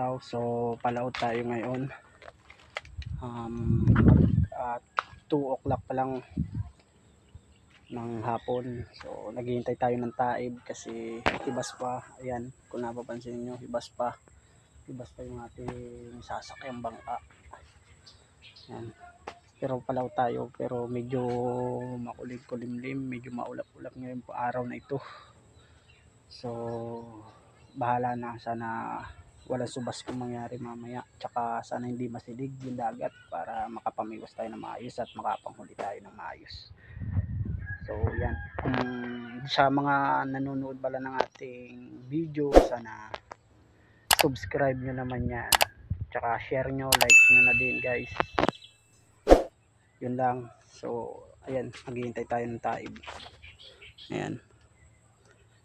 araw. So palaot tayo ngayon. At 2 o'clock pa lang ng hapon. So naghihintay tayo ng taib kasi hibas pa. Ayan, kung napapansin nyo, hibas pa yung ating sasakyang bangka. Ayan. Pero palaot tayo, pero medyo makulim-kulimlim, medyo maulap-ulap ngayon po araw na ito. So bahala na, sana walang subas kung mangyari mamaya, tsaka sana hindi masilig yung dagat para makapamiwas tayo ng maayos at makapanghuli tayo ng maayos. So yan, sa mga nanonood pala ng ating video, sana subscribe nyo naman yan, tsaka share nyo, like nyo na din guys. Yun lang. So ayan, maghihintay tayo ng taib. Ayan,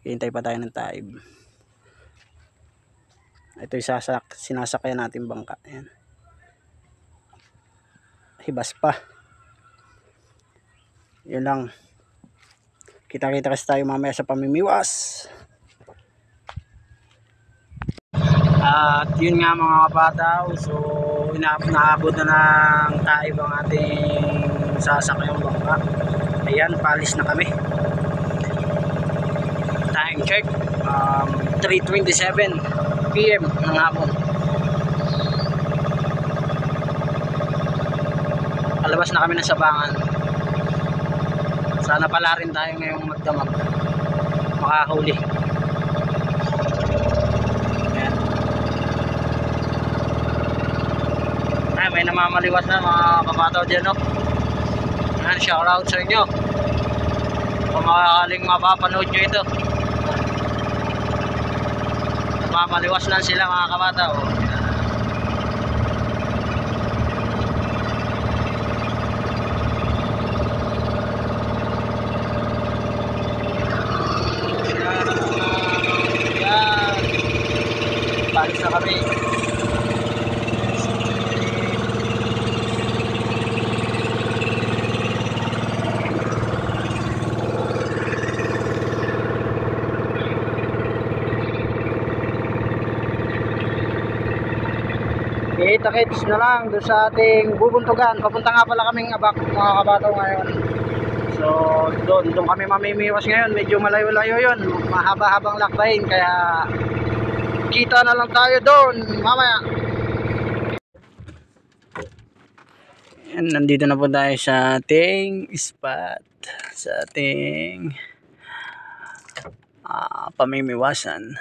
hihintay pa tayo ng taib. Ito yung sinasakyan natin bangka. Ayan, hibas pa. Yun lang, kita-kita kasi tayo mamaya sa pamimiwas. At yun nga mga kabataw, so naabot na ng taib ang ating sasakyang bangka. Ayan, palis na kami. Time check, 3:27 PM ng hapon. Palabas na kami ng Sabangan. Sana pala rin tayo ngayong magdamag, makahuli. Ayan. Ay, may namamaliwas na mga kabataw dyan, no? Ayan, shout out sa inyo kung makakaling mapapanood nyo ito. Namamaliwas lang sila mga kabataw. Palis na kami. Kita-kits na lang doon sa ating bubuntugan. Papunta nga pala kaming Abak mga kabataw ngayon. So doon kami mamimiwas ngayon. Medyo malayo-layo yun, mahaba-habang lakbayin, kaya kita na lang tayo doon mamaya. Yan, nandito na po tayo sa ating spot, sa ating pamimiwasan.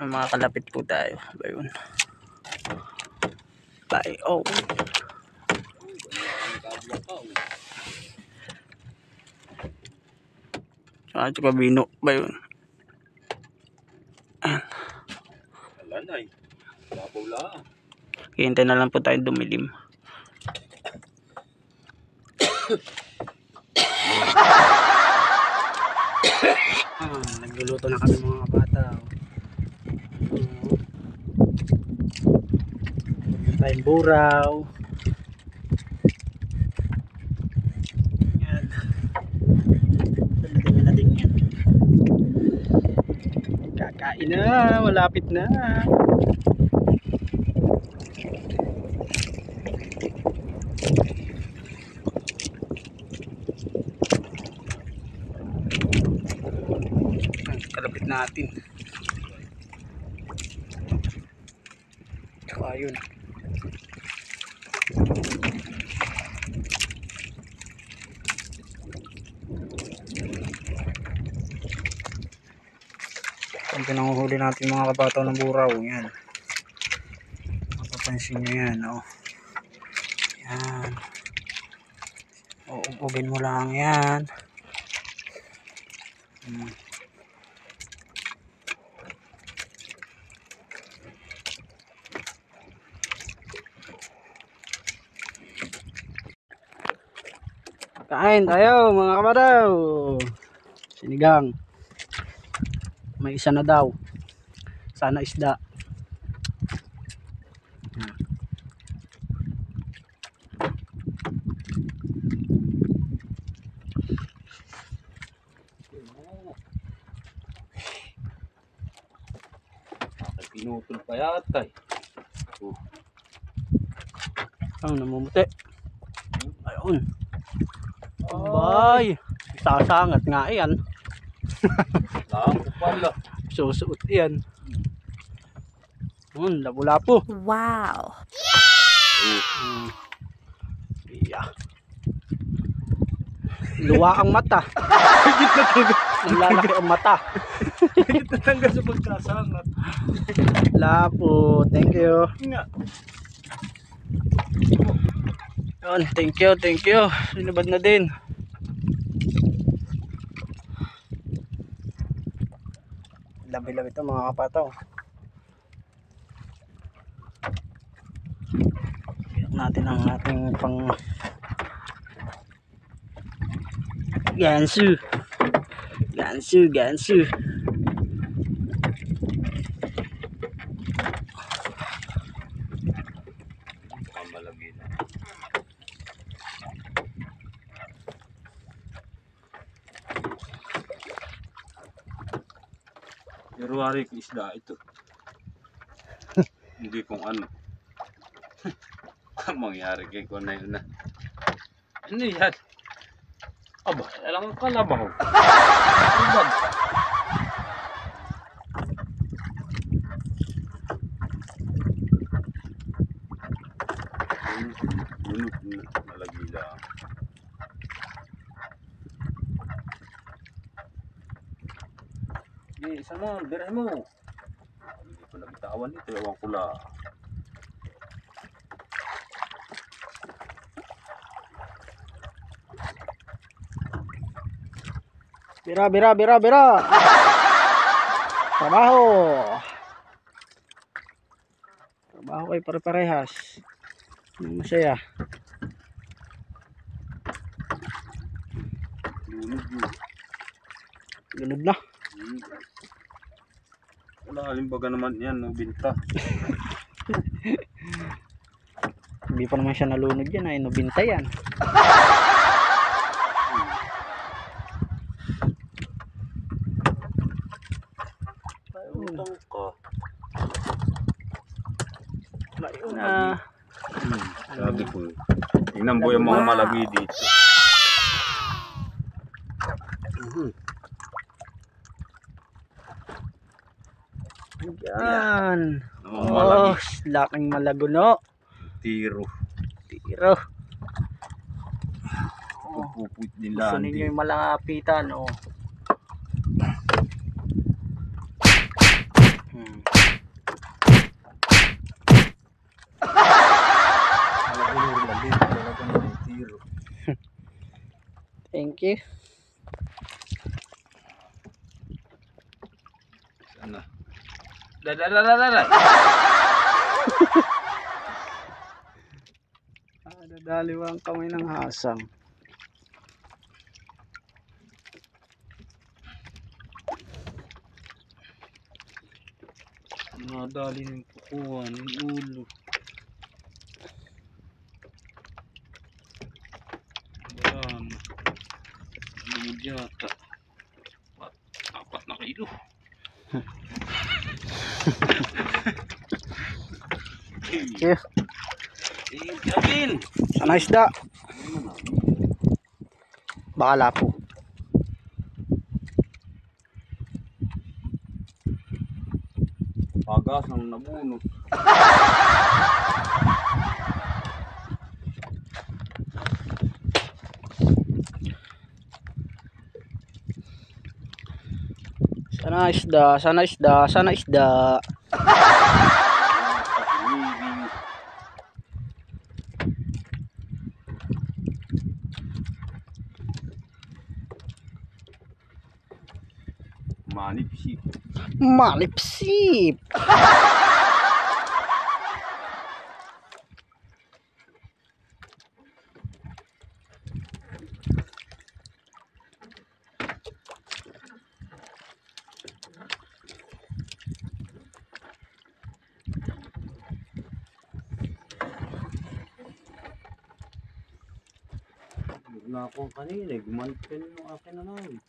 Mga kalapit po tayo. Ayun. Bye. Oh. Tsaka bino ba yun? Alanay, labaw lang. Hintay na lang po tayo dumilim. Nagluluto na kami mga bata. Tayong buraw. Yan. Dami na din yan. Kakain na, malapit na. Kalapit natin. Tsaka yun. Ito nanguhuli natin mga kabataw ng buraw. Yan. Mapapansin nyo yan. Oh. Yan. Uugugin mo lang yan. Kain tayo mga kabataw. Sinigang. May isa na daw. Sana isda. Kaya tay. Ang namumuti. Ayun. Abay. Sasangat nga yan. Lapo pala. Susuot yan. Lapu-lapu. Wow. Iya. Luwa ang mata. Nalalaki ang mata. Tatanggal sa pagkasangat. Lapu. Thank you. Nga. Yun, thank you, thank you. Sinubad na din. Labi-labi ito mga kapataw. Iyak natin ang ating pang gansu. Gansu. Mamalagi na. Pero wari ko isda ito. Hindi kung ano. Ang mangyari kay ko na yun na. Ano yan? Aba, alam ang kalabaw. Ibad. Lunok na malagi lang. Isa mo, biray mo. Hindi ko nabitawan ito, ewan ko lang. Bira. Trabaho kay pare-parehas. Masaya. Lunod yun. Lunod na. Wala, halimbaga naman yan, no, binta. Hindi pa naman siya nalunod yan ay nabinta yan. Utang ka. Ayun na. Sabi ko, tingnan mo yung mga malagi dito. Yan. Mga malagi. Laking malaguno. Tiro. Pupuput nila. Gusto ninyo yung malapitan, oh. Thank you. Sana. Dadadadadada. Dadaliw ang kamay ng hasang. Nadali ng kukuha ng ulo. Ayan. Lumod yata. Apat na kilo. Yeah. Again. Sana isda. Baka lapo. Pagas ang nabunot. Sana isda. Manipsip. Malipsip. Na akong kanina, gumalit ka nung akin na namin.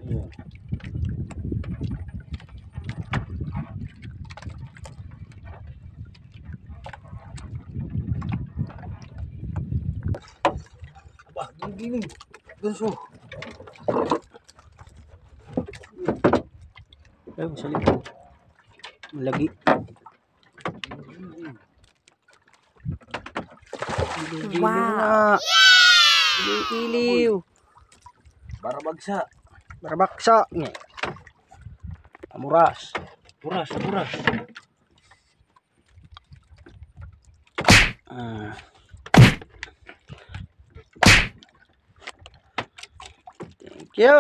Yan. Aba, giling. Ganso. Ayun, sa likod. Malagi. Wow! Iliw. Barabagsa. Barabaksa. Amuras. Puras, puras. Ah. Thank you.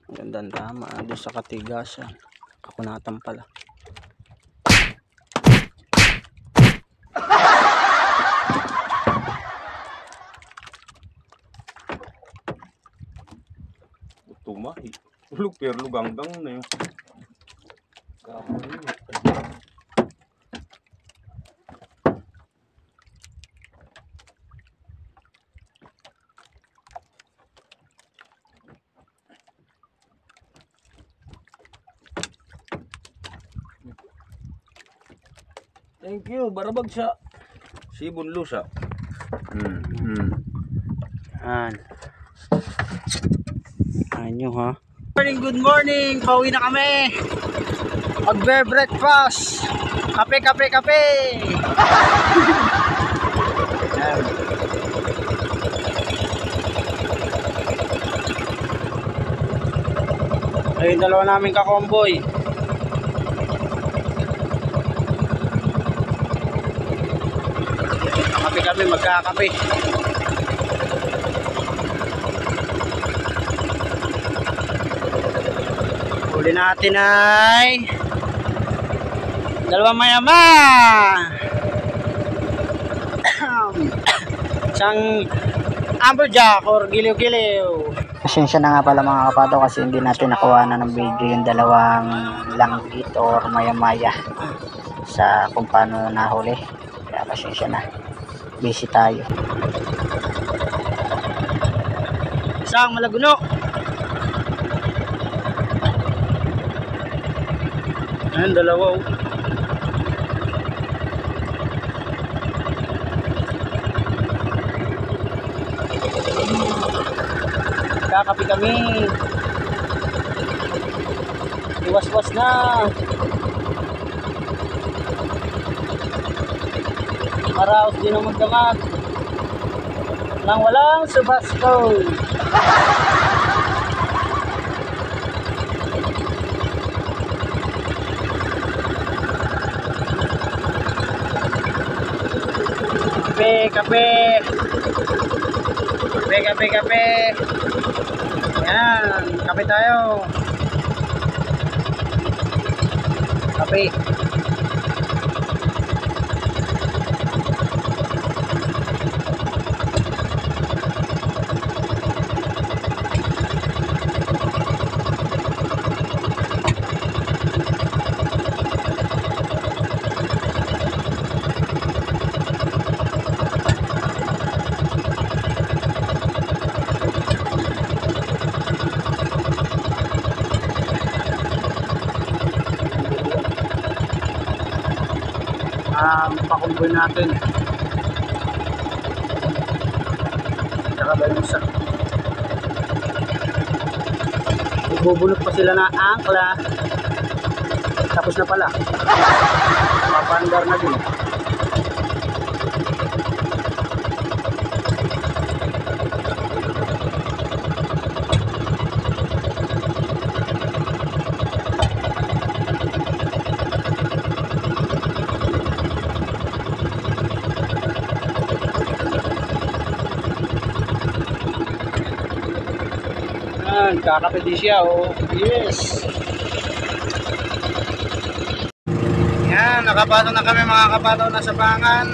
Gandang tama doon sa katigasan. Kakunatan pala. Tumahi. Ulog pero luganggang na yun. Kapoy yun. Thank you, barabagsa. Sibon lusa. Yan. Anyo ha. Good morning. Pauwi na kami. Magbe-breakfast. Kape, kape, kape. Yan. Ayun, dalawa namin kakomboy. Kape kami, magkakape. Huli natin ay dalawang mayama. Isang amberjack or giliw-giliw. Pasensya na nga pala mga kapato kasi hindi natin nakuha na ng video yung dalawang langgit or maya-maya sa kung paano nahuli. Kaya pasensya na. Busy tayo. Isang malaguno. Ayan, dalawa. Kakapi kami. Iwas-was na. Maraos din ang magdamag. Nang walang subasko. Kape, kape. Kape, kape, kape. Yan, kape tayo. Kape. Pakumboy natin. Saka ba yung isa? Ibubulot pa sila na angkla. Tapos na pala. Papandar na din. Kakape din siya, oh. Yes. Yan, nakapataw na kami mga kapataw na sa bangan.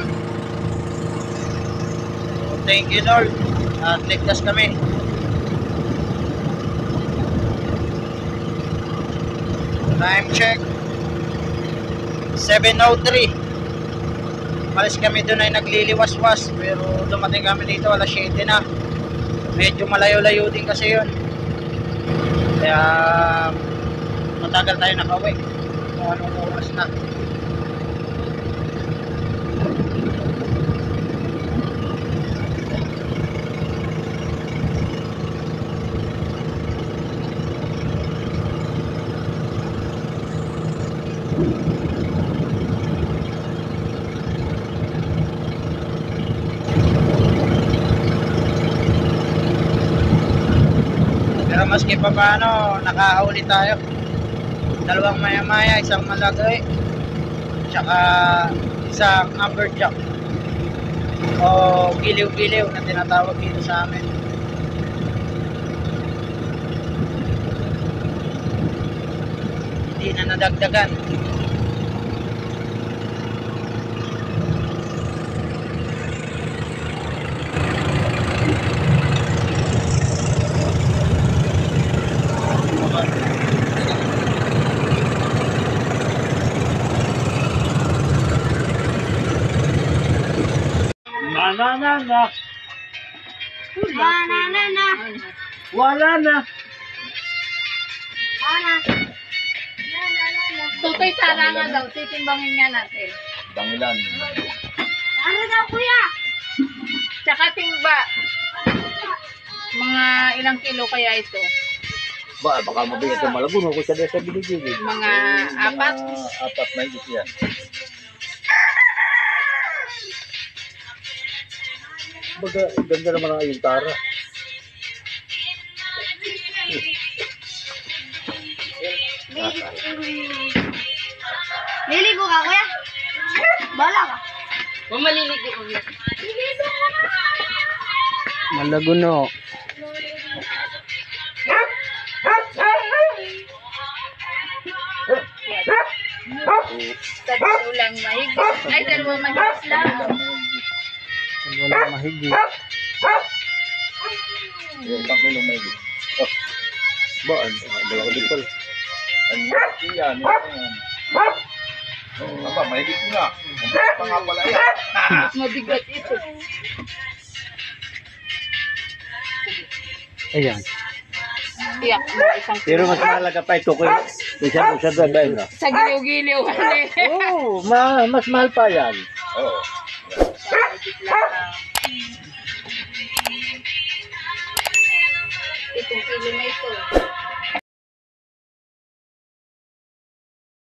So, thank you Lord. At ligtas kami. Time check 7:03. Malis kami doon ay nagliliwas-was, pero dumating kami dito alas 7 na. Medyo malayo-layo din kasi yun, kaya matagal tayo nakauwi kung anong oras na. Pero maski pa paano, nakahuli tayo. Dalawang maya-maya, isang malagay, tsaka isang amberjack o giliw-giliw na tinatawag dito sa amin. Hindi na nadagdagan. Na. Wala na. Tutoy tarangan daw, titimbangin nga natin. Bangilan. Ano daw kuya? Tsaka timba. Mga ilang kilo kaya ito? Baka mabigat ang malaguno kung sa binigay. Mga apat? Apat na higit yan. Baga, ganda naman ang ayong tara. Liligo ka kuya? Bala ka. Kung maliligo ulit. Malaguno. Tatlo lang mahigit. Ay, dalawang mahigit lang. Wala mahigit. Yung pakilong may higit. Oh. Ba, dala ko din pala. Yan. Aba, mahigit nga. Pa nga pala yan. Mabigat ito. Ayan. Tiyak mo isang Pero mas mahalaga pa ito kung isa sa dabay na. sa giliw-giliw. Oo, mas mahal pa yan. Oo. Sa mahigit lang. 7 kilo na ito.